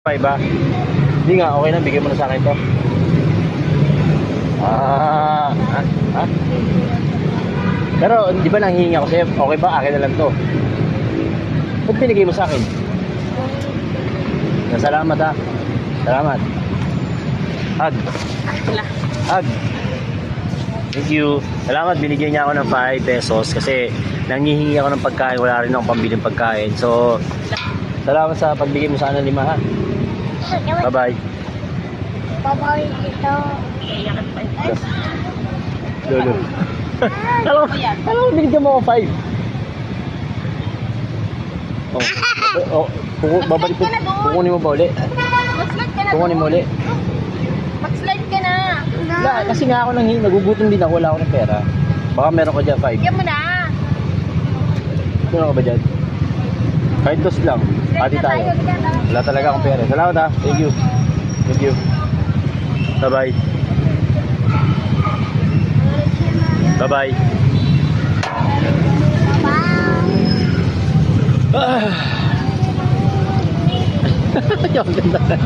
5 ba? Hindi nga, okay na. Bigyan mo na sa akin to. Ha? Pero, di ba nanghihingi ako sa'yo? Okay ba? Akin na lang to. Ba't pinigay mo sa akin? Salamat ha. Salamat. Hug. Hug. Thank you. Salamat, binigyan niya ako ng 5 pesos kasi nanghihingi ako ng pagkain. Wala rin akong pambiling pagkain. So, salamat sa pagbigay mo sa akin ng 5 ha. Bye-bye. Bye-bye dito. Lolo. Alam mo, binigyan mo ako 5. Babalik ko. Kukunin mo ba uli? Mag-slide ka na Kukunin mo uli. Mag-slide ka na. Wala, kasi nga ako nagugutom din ako. Wala ako ng pera. Baka meron ko dyan 5. Bigyan mo na. Meron ka ba dyan? Kahit dos lang. Pati tayo. Wala talaga akong pera. Salamat ha. Thank you. Thank you. Bye-bye. Bye-bye. Bye. Yung ganda na.